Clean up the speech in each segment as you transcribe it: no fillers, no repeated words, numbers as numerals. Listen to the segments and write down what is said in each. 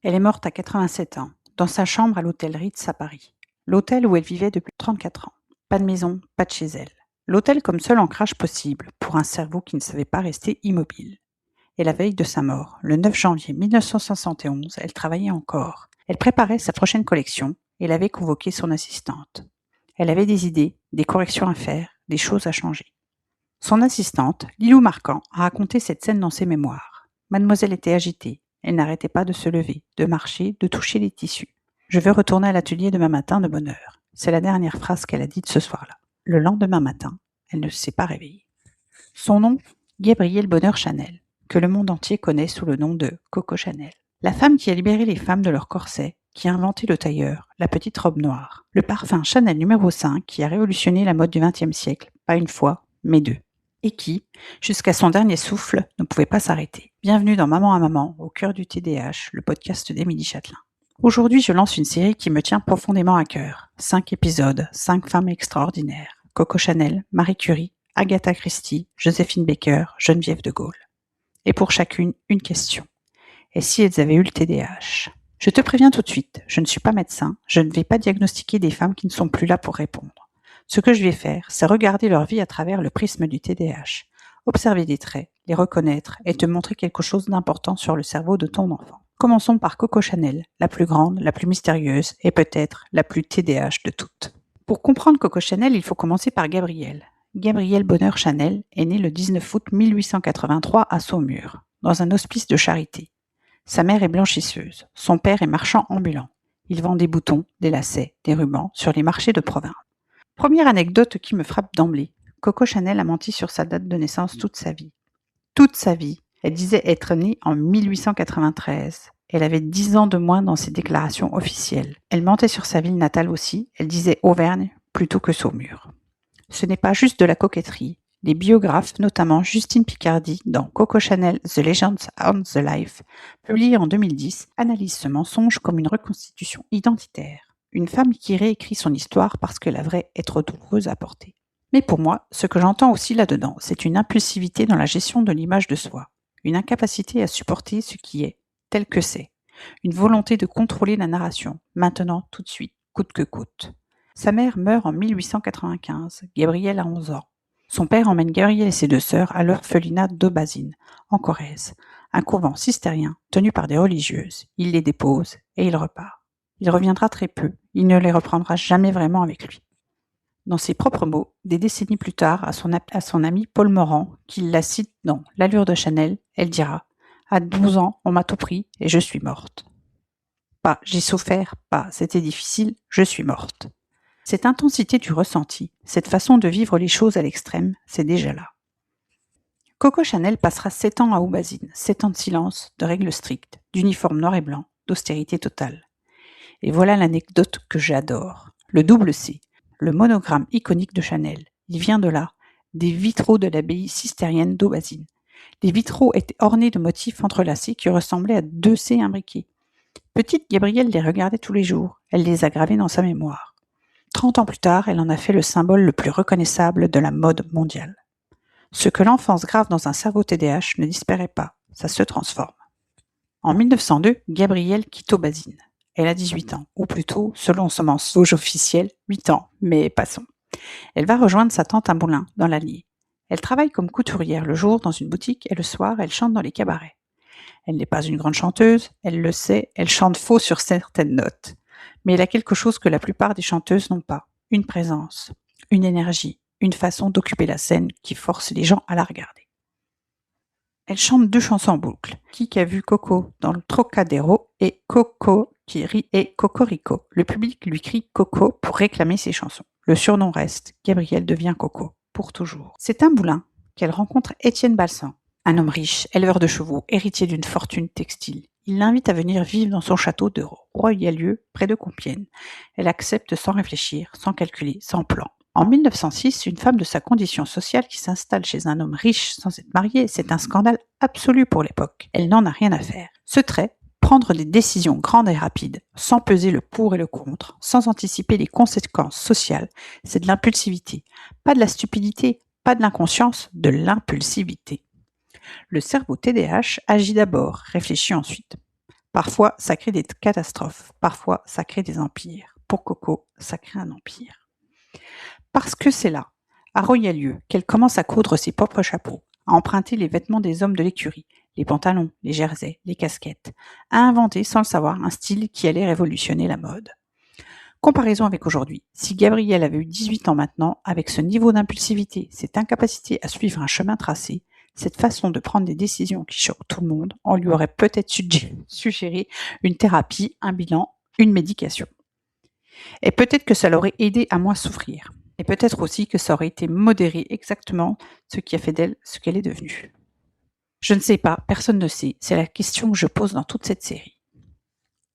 Elle est morte à 87 ans, dans sa chambre à l'hôtel Ritz à Paris. L'hôtel où elle vivait depuis 34 ans. Pas de maison, pas de chez elle. L'hôtel comme seul ancrage possible pour un cerveau qui ne savait pas rester immobile. Et la veille de sa mort, le 9 janvier 1971, elle travaillait encore. Elle préparait sa prochaine collection et elle avait convoqué son assistante. Elle avait des idées, des corrections à faire, des choses à changer. Son assistante, Lilou Marquand, a raconté cette scène dans ses mémoires. Mademoiselle était agitée. Elle n'arrêtait pas de se lever, de marcher, de toucher les tissus. « Je veux retourner à l'atelier demain matin de bonne heure. » C'est la dernière phrase qu'elle a dite ce soir-là. Le lendemain matin, elle ne s'est pas réveillée. Son nom, Gabrielle Bonheur Chanel, que le monde entier connaît sous le nom de Coco Chanel. La femme qui a libéré les femmes de leur corset, qui a inventé le tailleur, la petite robe noire, le parfum Chanel numéro 5 qui a révolutionné la mode du XXe siècle, pas une fois, mais deux. Et qui, jusqu'à son dernier souffle, ne pouvait pas s'arrêter. Bienvenue dans Maman à Maman, au cœur du TDAH, le podcast d'Émilie Châtelain. Aujourd'hui, je lance une série qui me tient profondément à cœur. 5 épisodes, 5 femmes extraordinaires. Coco Chanel, Marie Curie, Agatha Christie, Joséphine Baker, Geneviève de Gaulle. Et pour chacune, une question. Et si elles avaient eu le TDAH ? Je te préviens tout de suite, je ne suis pas médecin, je ne vais pas diagnostiquer des femmes qui ne sont plus là pour répondre. Ce que je vais faire, c'est regarder leur vie à travers le prisme du TDAH, observer des traits, les reconnaître et te montrer quelque chose d'important sur le cerveau de ton enfant. Commençons par Coco Chanel, la plus grande, la plus mystérieuse et peut-être la plus TDAH de toutes. Pour comprendre Coco Chanel, il faut commencer par Gabrielle. Gabrielle Bonheur Chanel est née le 19 août 1883 à Saumur, dans un hospice de charité. Sa mère est blanchisseuse, son père est marchand ambulant. Il vend des boutons, des lacets, des rubans sur les marchés de province. Première anecdote qui me frappe d'emblée. Coco Chanel a menti sur sa date de naissance toute sa vie. Toute sa vie. Elle disait être née en 1893. Elle avait 10 ans de moins dans ses déclarations officielles. Elle mentait sur sa ville natale aussi. Elle disait Auvergne plutôt que Saumur. Ce n'est pas juste de la coquetterie. Les biographes, notamment Justine Picardi dans Coco Chanel The Legends and the Life, publié en 2010, analysent ce mensonge comme une reconstitution identitaire. Une femme qui réécrit son histoire parce que la vraie est trop douloureuse à porter. Mais pour moi, ce que j'entends aussi là-dedans, c'est une impulsivité dans la gestion de l'image de soi, une incapacité à supporter ce qui est, tel que c'est, une volonté de contrôler la narration, maintenant, tout de suite, coûte que coûte. Sa mère meurt en 1895, Gabrielle a 11 ans. Son père emmène Gabrielle et ses 2 sœurs à l'orphelinat d'Aubazine, en Corrèze, un couvent cistérien tenu par des religieuses. Il les dépose et il repart. Il reviendra très peu, il ne les reprendra jamais vraiment avec lui. Dans ses propres mots, des décennies plus tard, à son ami Paul Morand, qui la cite dans L'allure de Chanel, elle dira « À 12 ans, on m'a tout pris et je suis morte. » Pas « j'ai souffert », pas « c'était difficile, je suis morte ». Cette intensité du ressenti, cette façon de vivre les choses à l'extrême, c'est déjà là. Coco Chanel passera 7 ans à Aubazine, 7 ans de silence, de règles strictes, d'uniforme noir et blanc, d'austérité totale. Et voilà l'anecdote que j'adore. Le double C, le monogramme iconique de Chanel. Il vient de là, des vitraux de l'abbaye cistérienne d'Aubazine. Les vitraux étaient ornés de motifs entrelacés qui ressemblaient à 2 C imbriqués. Petite, Gabrielle les regardait tous les jours. Elle les a gravés dans sa mémoire. 30 ans plus tard, elle en a fait le symbole le plus reconnaissable de la mode mondiale. Ce que l'enfance grave dans un cerveau TDAH ne disparaît pas, ça se transforme. En 1902, Gabrielle quitte Aubazine. Elle a 18 ans, ou plutôt, selon son mensonge officiel, 8 ans, mais passons. Elle va rejoindre sa tante à Moulins, dans l'Allier. Elle travaille comme couturière le jour dans une boutique et le soir, elle chante dans les cabarets. Elle n'est pas une grande chanteuse, elle le sait, elle chante faux sur certaines notes. Mais elle a quelque chose que la plupart des chanteuses n'ont pas, une présence, une énergie, une façon d'occuper la scène qui force les gens à la regarder. Elle chante 2 chansons en boucle, Qui a vu Coco dans le Trocadéro et Coco qui rit et Cocorico. Le public lui crie Coco pour réclamer ses chansons. Le surnom reste, Gabrielle devient Coco, pour toujours. C'est à Moulins qu'elle rencontre Étienne Balsan, un homme riche, éleveur de chevaux, héritier d'une fortune textile. Il l'invite à venir vivre dans son château de Royalieu, près de Compiègne. Elle accepte sans réfléchir, sans calculer, sans plan. En 1906, une femme de sa condition sociale qui s'installe chez un homme riche sans être mariée, c'est un scandale absolu pour l'époque. Elle n'en a rien à faire. Ce trait, prendre des décisions grandes et rapides, sans peser le pour et le contre, sans anticiper les conséquences sociales, c'est de l'impulsivité. Pas de la stupidité, pas de l'inconscience, de l'impulsivité. Le cerveau TDAH agit d'abord, réfléchit ensuite. Parfois, ça crée des catastrophes. Parfois, ça crée des empires. Pour Coco, ça crée un empire. Parce que c'est là, à Royal-Lieu, qu'elle commence à coudre ses propres chapeaux, à emprunter les vêtements des hommes de l'écurie, les pantalons, les jerseys, les casquettes, à inventer, sans le savoir, un style qui allait révolutionner la mode. Comparaison avec aujourd'hui, si Gabrielle avait eu 18 ans maintenant, avec ce niveau d'impulsivité, cette incapacité à suivre un chemin tracé, cette façon de prendre des décisions qui choquent tout le monde, on lui aurait peut-être suggéré une thérapie, un bilan, une médication. Et peut-être que ça l'aurait aidé à moins souffrir. Et peut-être aussi que ça aurait été modéré exactement ce qui a fait d'elle ce qu'elle est devenue. Je ne sais pas, personne ne sait, c'est la question que je pose dans toute cette série.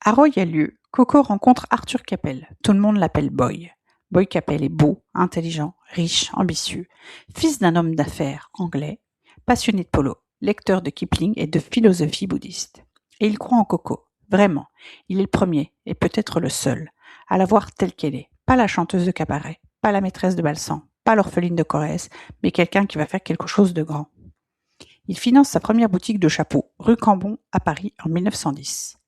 À Royal-Lieu, Coco rencontre Arthur Capel, tout le monde l'appelle Boy. Boy Capel est beau, intelligent, riche, ambitieux, fils d'un homme d'affaires anglais, passionné de polo, lecteur de Kipling et de philosophie bouddhiste. Et il croit en Coco, vraiment, il est le premier, et peut-être le seul, à la voir telle qu'elle est, pas la chanteuse de cabaret, pas la maîtresse de Balsan, pas l'orpheline de Corrèze, mais quelqu'un qui va faire quelque chose de grand. Il finance sa première boutique de chapeaux, rue Cambon, à Paris, en 1910.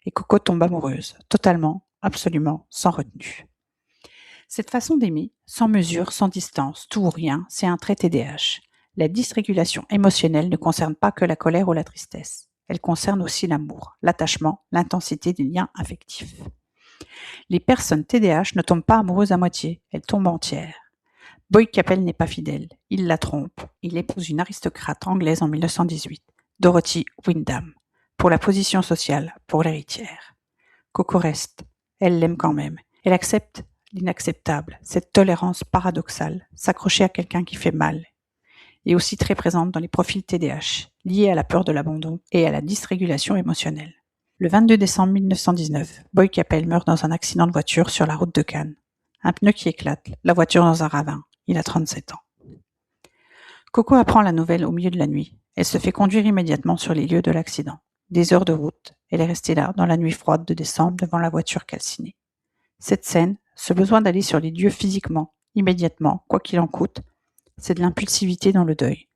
Et Coco tombe amoureuse, totalement, absolument, sans retenue. Cette façon d'aimer, sans mesure, sans distance, tout ou rien, c'est un trait TDAH. La dysrégulation émotionnelle ne concerne pas que la colère ou la tristesse. Elle concerne aussi l'amour, l'attachement, l'intensité des liens affectifs. Les personnes TDAH ne tombent pas amoureuses à moitié, elles tombent entières. Boy Capel n'est pas fidèle, il la trompe, il épouse une aristocrate anglaise en 1918, Dorothy Wyndham, pour la position sociale, pour l'héritière. Coco reste, elle l'aime quand même, elle accepte l'inacceptable, cette tolérance paradoxale, s'accrocher à quelqu'un qui fait mal, et aussi très présente dans les profils TDAH, liés à la peur de l'abandon et à la dysrégulation émotionnelle. Le 22 décembre 1919, Boy Capel meurt dans un accident de voiture sur la route de Cannes. Un pneu qui éclate, la voiture dans un ravin. Il a 37 ans. Coco apprend la nouvelle au milieu de la nuit. Elle se fait conduire immédiatement sur les lieux de l'accident. Des heures de route, elle est restée là, dans la nuit froide de décembre, devant la voiture calcinée. Cette scène, ce besoin d'aller sur les lieux physiquement, immédiatement, quoi qu'il en coûte, c'est de l'impulsivité dans le deuil.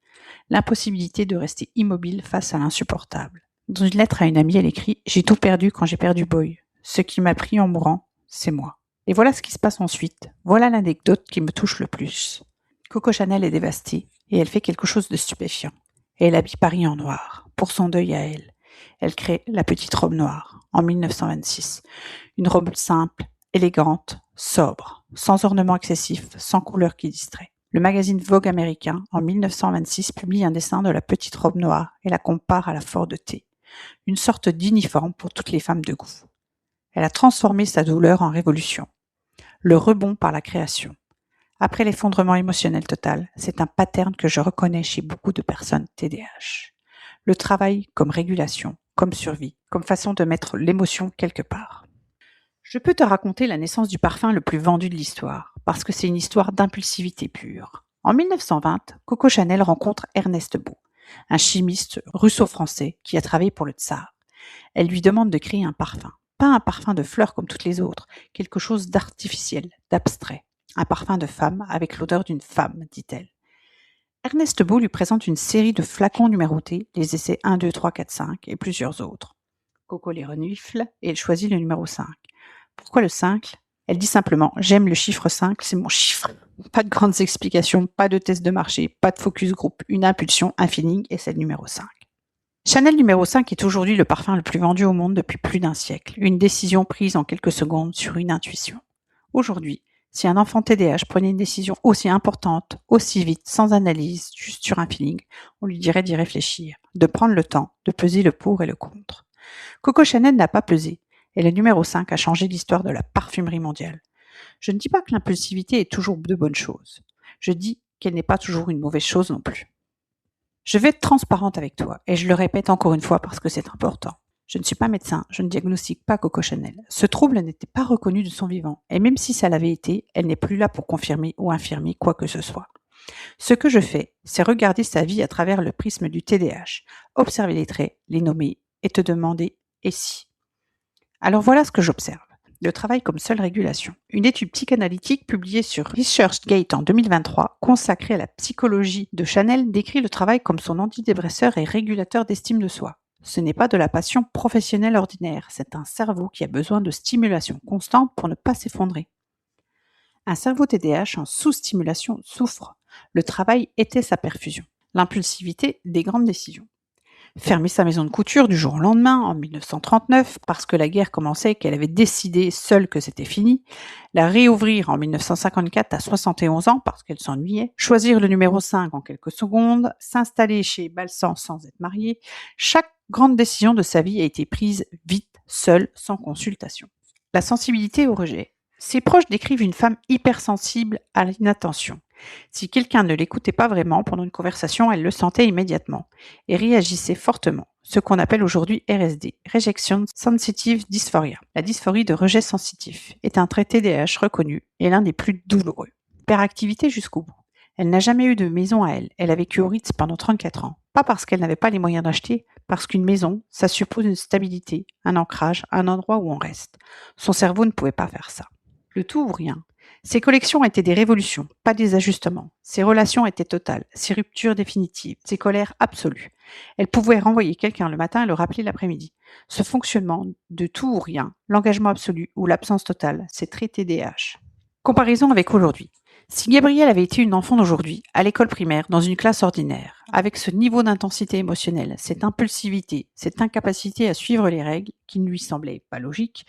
L'impossibilité de rester immobile face à l'insupportable. Dans une lettre à une amie, elle écrit « J'ai tout perdu quand j'ai perdu Boy. Ce qui m'a pris en mourant, c'est moi. » Et voilà ce qui se passe ensuite. Voilà l'anecdote qui me touche le plus. Coco Chanel est dévastée et elle fait quelque chose de stupéfiant. Et elle habille Paris en noir, pour son deuil à elle. Elle crée la petite robe noire, en 1926. Une robe simple, élégante, sobre, sans ornement excessif, sans couleur qui distrait. Le magazine Vogue américain, en 1926, publie un dessin de la petite robe noire et la compare à la Ford T, une sorte d'uniforme pour toutes les femmes de goût. Elle a transformé sa douleur en révolution. Le rebond par la création. Après l'effondrement émotionnel total, c'est un pattern que je reconnais chez beaucoup de personnes TDAH. Le travail comme régulation, comme survie, comme façon de mettre l'émotion quelque part. Je peux te raconter la naissance du parfum le plus vendu de l'histoire, parce que c'est une histoire d'impulsivité pure. En 1920, Coco Chanel rencontre Ernest Beau, un chimiste russo-français qui a travaillé pour le Tsar. Elle lui demande de créer un parfum. Pas un parfum de fleurs comme toutes les autres, quelque chose d'artificiel, d'abstrait. Un parfum de femme avec l'odeur d'une femme, dit-elle. Ernest Beau lui présente une série de flacons numérotés, les essais 1, 2, 3, 4, 5 et plusieurs autres. Coco les renifle et elle choisit le numéro 5. Pourquoi le 5 ? Elle dit simplement « J'aime le chiffre 5, c'est mon chiffre ». Pas de grandes explications, pas de test de marché, pas de focus group, une impulsion, un feeling et c'est le numéro 5. Chanel numéro 5 est aujourd'hui le parfum le plus vendu au monde depuis plus d'un siècle, une décision prise en quelques secondes sur une intuition. Aujourd'hui, si un enfant TDAH prenait une décision aussi importante, aussi vite, sans analyse, juste sur un feeling, on lui dirait d'y réfléchir, de prendre le temps, de peser le pour et le contre. Coco Chanel n'a pas pesé, et le numéro 5 a changé l'histoire de la parfumerie mondiale. Je ne dis pas que l'impulsivité est toujours de bonnes choses. Je dis qu'elle n'est pas toujours une mauvaise chose non plus. Je vais être transparente avec toi, et je le répète encore une fois parce que c'est important. Je ne suis pas médecin, je ne diagnostique pas Coco Chanel. Ce trouble n'était pas reconnu de son vivant, et même si ça l'avait été, elle n'est plus là pour confirmer ou infirmer quoi que ce soit. Ce que je fais, c'est regarder sa vie à travers le prisme du TDAH, observer les traits, les nommer, et te demander « et si ?» Alors voilà ce que j'observe. Le travail comme seule régulation. Une étude psychanalytique publiée sur ResearchGate en 2023, consacrée à la psychologie de Chanel, décrit le travail comme son antidépresseur et régulateur d'estime de soi. Ce n'est pas de la passion professionnelle ordinaire, c'est un cerveau qui a besoin de stimulation constante pour ne pas s'effondrer. Un cerveau TDAH en sous-stimulation souffre. Le travail était sa perfusion. L'impulsivité des grandes décisions. Fermer sa maison de couture du jour au lendemain, en 1939, parce que la guerre commençait et qu'elle avait décidé seule que c'était fini, la réouvrir en 1954 à 71 ans parce qu'elle s'ennuyait, choisir le numéro 5 en quelques secondes, s'installer chez Balsan sans être mariée, chaque grande décision de sa vie a été prise vite, seule, sans consultation. La sensibilité au rejet. Ses proches décrivent une femme hypersensible à l'inattention. Si quelqu'un ne l'écoutait pas vraiment pendant une conversation, elle le sentait immédiatement et réagissait fortement, ce qu'on appelle aujourd'hui RSD, Rejection Sensitive Dysphoria. La dysphorie de rejet sensitif est un trait TDAH reconnu et l'un des plus douloureux. Hyperactivité jusqu'au bout. Elle n'a jamais eu de maison à elle. Elle a vécu au Ritz pendant 34 ans. Pas parce qu'elle n'avait pas les moyens d'acheter, parce qu'une maison, ça suppose une stabilité, un ancrage, un endroit où on reste. Son cerveau ne pouvait pas faire ça. Le tout ou rien. Ses collections étaient des révolutions, pas des ajustements. Ses relations étaient totales, ses ruptures définitives, ses colères absolues. Elle pouvait renvoyer quelqu'un le matin et le rappeler l'après-midi. Ce fonctionnement de tout ou rien, l'engagement absolu ou l'absence totale, c'est très TDAH. Comparaison avec aujourd'hui. Si Gabrielle avait été une enfant d'aujourd'hui, à l'école primaire, dans une classe ordinaire, avec ce niveau d'intensité émotionnelle, cette impulsivité, cette incapacité à suivre les règles qui ne lui semblaient pas logiques,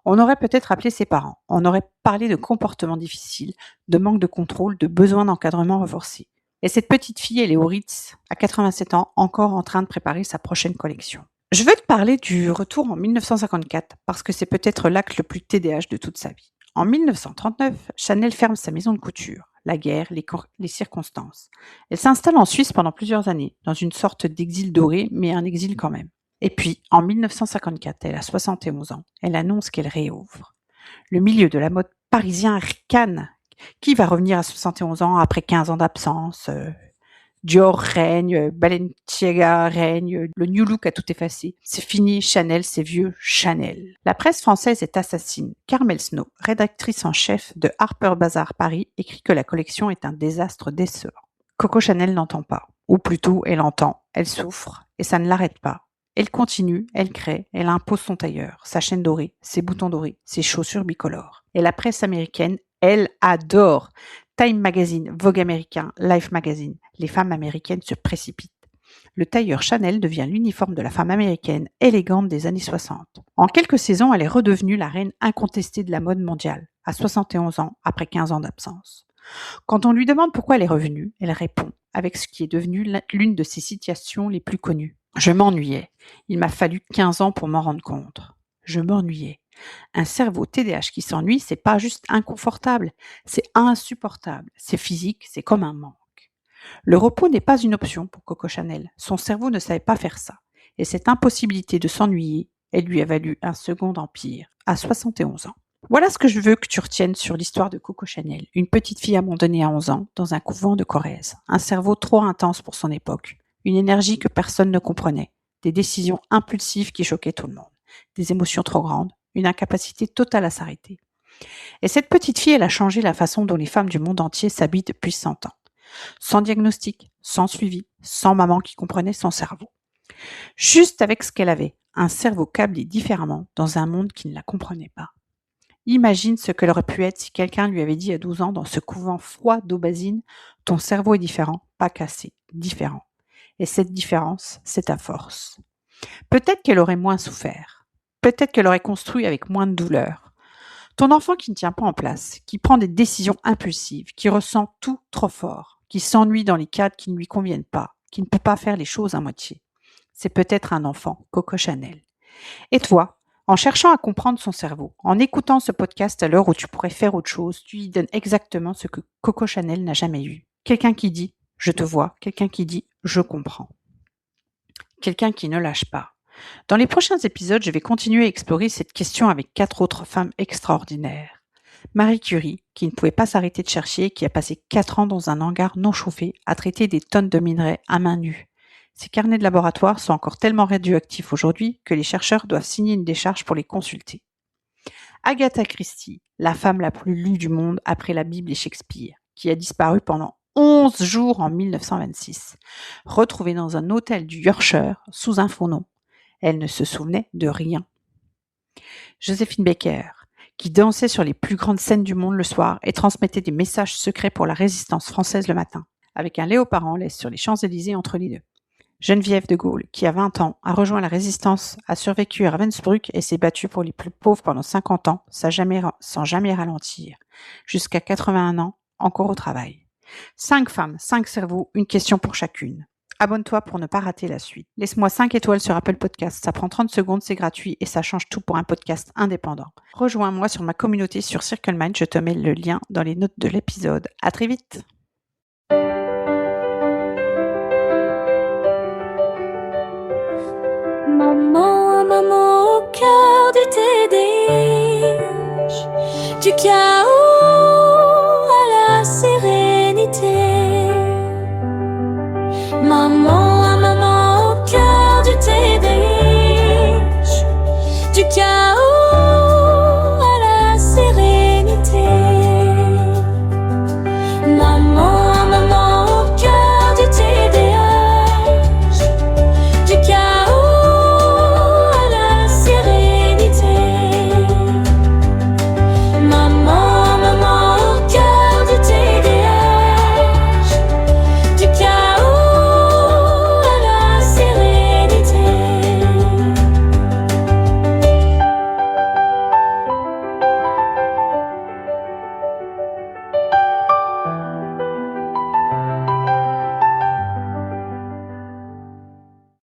on aurait peut-être appelé ses parents, on aurait parlé de comportements difficiles, de manque de contrôle, de besoin d'encadrement renforcé. Et cette petite fille, elle est au Ritz, à 87 ans, encore en train de préparer sa prochaine collection. Je veux te parler du retour en 1954, parce que c'est peut-être l'acte le plus TDAH de toute sa vie. En 1939, Chanel ferme sa maison de couture. La guerre, les circonstances. Elle s'installe en Suisse pendant plusieurs années, dans une sorte d'exil doré, mais un exil quand même. Et puis, en 1954, elle a 71 ans, elle annonce qu'elle réouvre. Le milieu de la mode parisien ricane. Qui va revenir à 71 ans après 15 ans d'absence Dior règne, Balenciaga règne, le New Look a tout effacé. C'est fini, Chanel, c'est vieux, Chanel. La presse française est assassine. Carmel Snow, rédactrice en chef de Harper Bazaar Paris, écrit que la collection est un désastre décevant. Coco Chanel n'entend pas. Ou plutôt, elle entend, elle souffre, et ça ne l'arrête pas. Elle continue, elle crée, elle impose son tailleur, sa chaîne dorée, ses boutons dorés, ses chaussures bicolores. Et la presse américaine, elle adore. Time Magazine, Vogue américain, Life Magazine. Les femmes américaines se précipitent. Le tailleur Chanel devient l'uniforme de la femme américaine élégante des années 60. En quelques saisons, elle est redevenue la reine incontestée de la mode mondiale, à 71 ans, après 15 ans d'absence. Quand on lui demande pourquoi elle est revenue, elle répond, avec ce qui est devenu l'une de ses citations les plus connues. Je m'ennuyais. Il m'a fallu 15 ans pour m'en rendre compte. Je m'ennuyais. Un cerveau TDAH qui s'ennuie, c'est pas juste inconfortable, c'est insupportable. C'est physique, c'est comme un manque. Le repos n'est pas une option pour Coco Chanel. Son cerveau ne savait pas faire ça. Et cette impossibilité de s'ennuyer, elle lui a valu un second empire, à 71 ans. Voilà ce que je veux que tu retiennes sur l'histoire de Coco Chanel, une petite fille abandonnée à 11 ans dans un couvent de Corrèze. Un cerveau trop intense pour son époque, une énergie que personne ne comprenait, des décisions impulsives qui choquaient tout le monde, des émotions trop grandes, une incapacité totale à s'arrêter. Et cette petite fille, elle a changé la façon dont les femmes du monde entier s'habillent depuis 100 ans. Sans diagnostic, sans suivi, sans maman qui comprenait son cerveau. Juste avec ce qu'elle avait, un cerveau câblé différemment dans un monde qui ne la comprenait pas. Imagine ce qu'elle aurait pu être si quelqu'un lui avait dit à 12 ans dans ce couvent froid d'Aubazine, ton cerveau est différent, pas cassé, différent. Et cette différence, c'est ta force. Peut-être qu'elle aurait moins souffert. Peut-être qu'elle aurait construit avec moins de douleur. Ton enfant qui ne tient pas en place, qui prend des décisions impulsives, qui ressent tout trop fort, qui s'ennuie dans les cadres qui ne lui conviennent pas, qui ne peut pas faire les choses à moitié. C'est peut-être un enfant Coco Chanel. Et toi, en cherchant à comprendre son cerveau, en écoutant ce podcast à l'heure où tu pourrais faire autre chose, tu lui donnes exactement ce que Coco Chanel n'a jamais eu. Quelqu'un qui dit « je te vois », quelqu'un qui dit « je comprends ». Quelqu'un qui ne lâche pas. Dans les prochains épisodes, je vais continuer à explorer cette question avec 4 autres femmes extraordinaires. Marie Curie, qui ne pouvait pas s'arrêter de chercher, qui a passé 4 ans dans un hangar non chauffé à traiter des tonnes de minerais à main nue. Ces carnets de laboratoire sont encore tellement radioactifs aujourd'hui que les chercheurs doivent signer une décharge pour les consulter. Agatha Christie, la femme la plus lue du monde après la Bible et Shakespeare, qui a disparu pendant 11 jours en 1926, retrouvée dans un hôtel du Yorkshire sous un faux nom. Elle ne se souvenait de rien. Joséphine Baker, qui dansait sur les plus grandes scènes du monde le soir et transmettait des messages secrets pour la résistance française le matin, avec un léopard en laisse sur les Champs-Élysées entre les deux. Geneviève de Gaulle, qui à 20 ans a rejoint la résistance, a survécu à Ravensbrück et s'est battue pour les plus pauvres pendant 50 ans sans jamais ralentir, jusqu'à 81 ans, encore au travail. 5 femmes, 5 cerveaux, une question pour chacune. Abonne-toi pour ne pas rater la suite. Laisse-moi 5 étoiles sur Apple Podcast, ça prend 30 secondes, c'est gratuit et ça change tout pour un podcast indépendant. Rejoins-moi sur ma communauté sur Circle Mind, je te mets le lien dans les notes de l'épisode. À très vite! Maman au cœur du TDH, du chaos